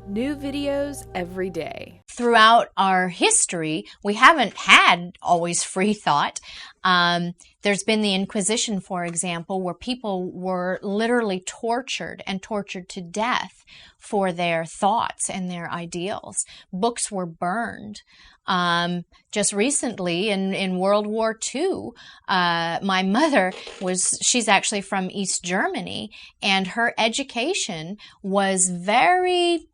New videos every day. Throughout our history, we haven't had always free thought. There's been the Inquisition, for example, where people were literally tortured to death for their thoughts and their ideals. Books were burned. Just recently in World War II, my mother she's actually from East Germany, and her education was very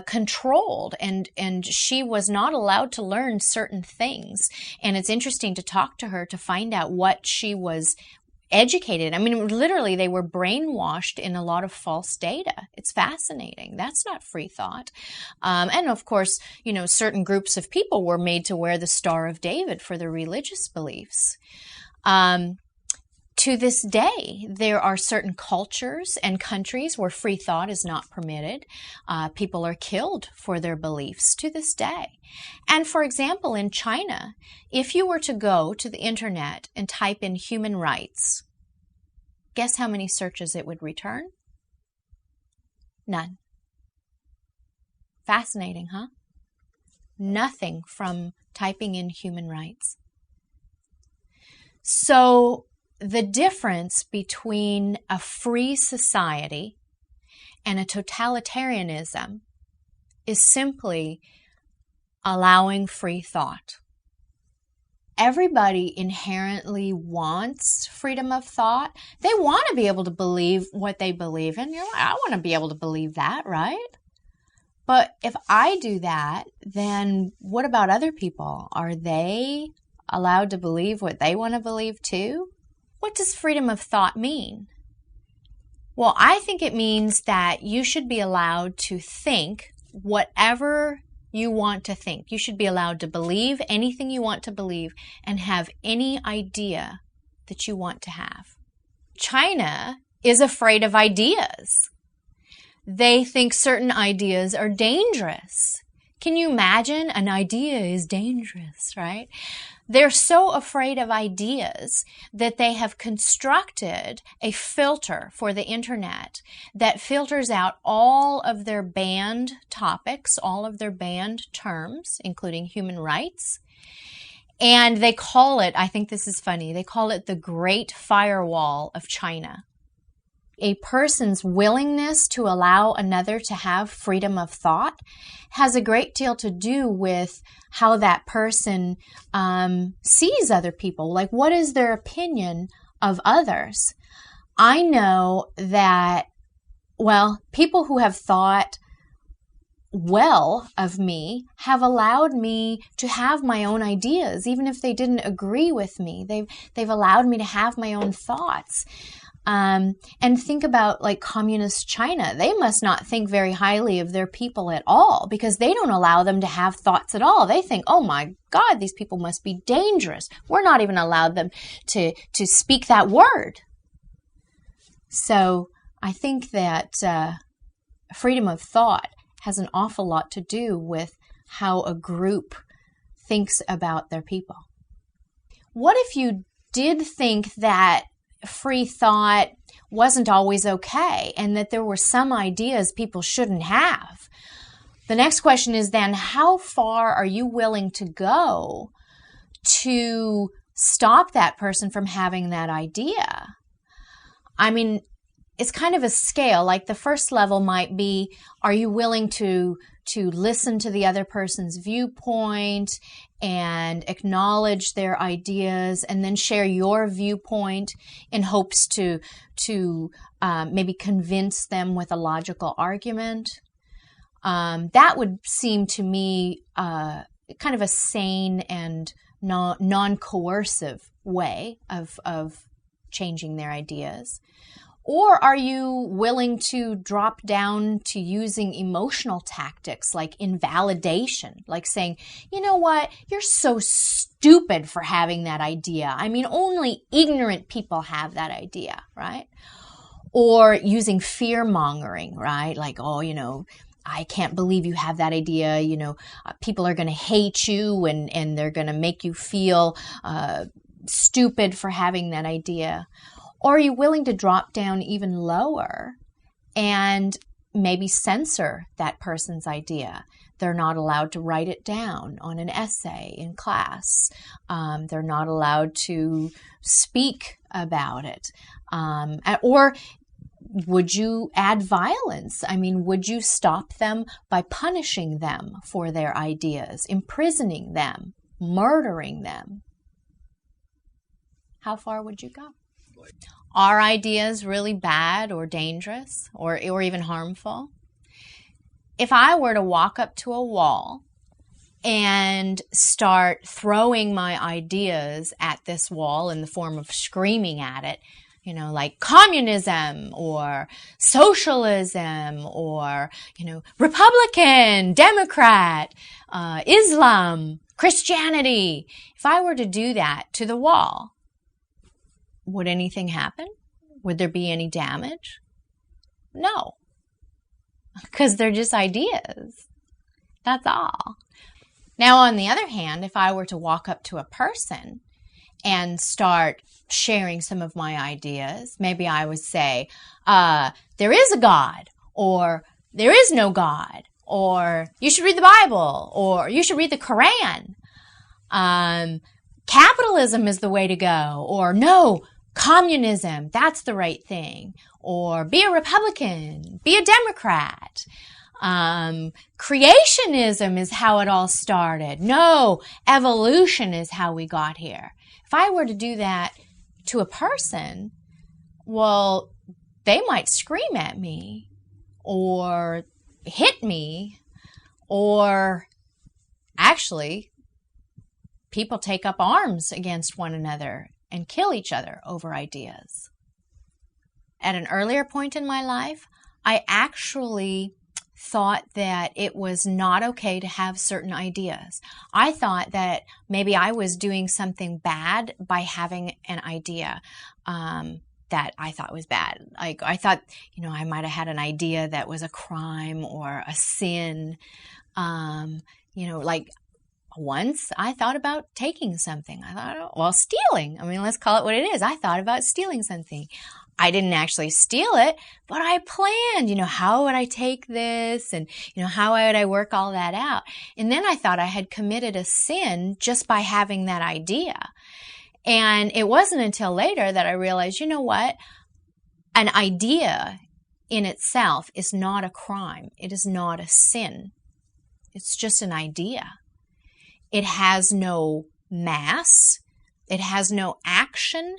controlled, and she was not allowed to learn certain things. And it's interesting to talk to her to find out what she was educated. I mean, literally, they were brainwashed in a lot of false data. It's fascinating. That's not free thought. And of course, certain groups of people were made to wear the Star of David for their religious beliefs. To this day, there are certain cultures and countries where free thought is not permitted. People are killed for their beliefs to this day. And for example, in China, if you were to go to the internet and type in human rights, guess how many searches it would return? None. Fascinating, huh? Nothing from typing in human rights. So, the difference between a free society and a totalitarianism is simply allowing free thought. Everybody inherently wants freedom of thought. They want to be able to believe what they believe in. You're like, I want to be able to believe that, right? But if I do that, then what about other people? Are they allowed to believe what they want to believe too? What does freedom of thought mean? Well, I think it means that you should be allowed to think whatever you want to think. You should be allowed to believe anything you want to believe and have any idea that you want to have. China is afraid of ideas. They think certain ideas are dangerous. Can you imagine? An idea is dangerous, right? They're so afraid of ideas that they have constructed a filter for the internet that filters out all of their banned topics, all of their banned terms, including human rights. And they call it, I think this is funny, they call it the Great Firewall of China. A person's willingness to allow another to have freedom of thought has a great deal to do with how that person sees other people. Like, what is their opinion of others? I know that, people who have thought well of me have allowed me to have my own ideas, even if they didn't agree with me. They've allowed me to have my own thoughts. And think about like communist China. They must not think very highly of their people at all because they don't allow them to have thoughts at all. They think, oh my God, these people must be dangerous. We're not even allowed them to speak that word. So I think that freedom of thought has an awful lot to do with how a group thinks about their people. What if you did think that free thought wasn't always okay and that there were some ideas people shouldn't have? The next question is then, how far are you willing to go to stop that person from having that idea? I mean, it's kind of a scale. Like the first level might be, are you willing to listen to the other person's viewpoint and acknowledge their ideas and then share your viewpoint in hopes to maybe convince them with a logical argument? That would seem to me kind of a sane and non-coercive way of changing their ideas. Or are you willing to drop down to using emotional tactics like invalidation, like saying, you know what, you're so stupid for having that idea. I mean, only ignorant people have that idea, right? Or using fear-mongering, right? Like, oh, I can't believe you have that idea. People are going to hate you and they're going to make you feel stupid for having that idea. Or are you willing to drop down even lower and maybe censor that person's idea. They're not allowed to write it down on an essay in class. They're not allowed to speak about it. Or would you add violence? I mean, would you stop them by punishing them for their ideas, imprisoning them, murdering them? How far would you go? Are ideas really bad or dangerous or even harmful? If I were to walk up to a wall and start throwing my ideas at this wall in the form of screaming at it, you know, like communism or socialism or, you know, Republican, Democrat, Islam, Christianity. If I were to do that to the wall, would anything happen? Would there be any damage? No, because they're just ideas. That's all. Now, on the other hand, if I were to walk up to a person and start sharing some of my ideas, maybe I would say, there is a God, or there is no God, or you should read the Bible, or you should read the Quran. Capitalism is the way to go, or no, communism, that's the right thing, or be a Republican, be a Democrat. Creationism is how it all started. No, evolution is how we got here. If I were to do that to a person, well, they might scream at me or hit me, or actually, people take up arms against one another and kill each other over ideas. At an earlier point in my life, I actually thought that it was not okay to have certain ideas. I thought that maybe I was doing something bad by having an idea that I thought was bad. Like, I thought, you know, I might have had an idea that was a crime or a sin. You know, like once I thought about taking something. I thought, well, stealing. I mean, let's call it what it is. I thought about stealing something. I didn't actually steal it, but I planned, you know, how would I take this, and, you know, how would I work all that out? And then I thought I had committed a sin just by having that idea. And it wasn't until later that I realized, you know what? An idea in itself is not a crime. It is not a sin. It's just an idea. It has no mass. It has no action.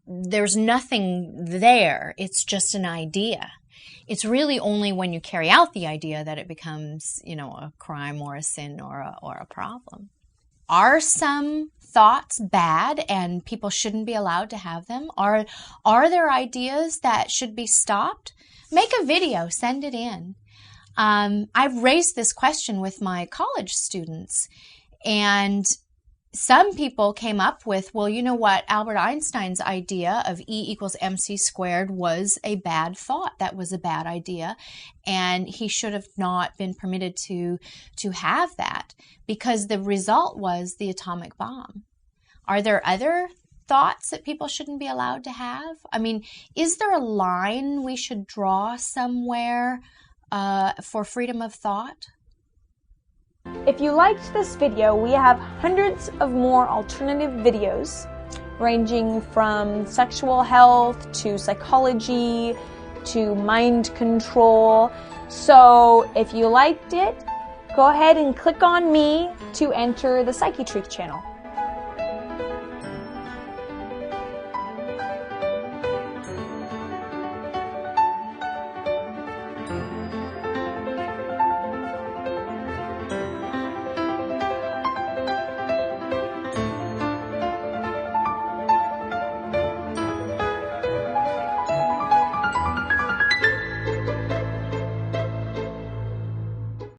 There's nothing there. It's just an idea. It's really only when you carry out the idea that it becomes, you know, a crime or a sin or a problem. Are some thoughts bad and people shouldn't be allowed to have them? Are there ideas that should be stopped? Make a video, send it in. I've raised this question with my college students, and some people came up with, well, you know what, Albert Einstein's idea of E = mc squared was a bad thought. That was a bad idea, and he should have not been permitted to have that, because the result was the atomic bomb. Are there other thoughts that people shouldn't be allowed to have? I mean, is there a line we should draw somewhere for freedom of thought? If you liked this video, we have hundreds of more alternative videos ranging from sexual health to psychology to mind control. So if you liked it, go ahead and click on me to enter the Psychetruth channel.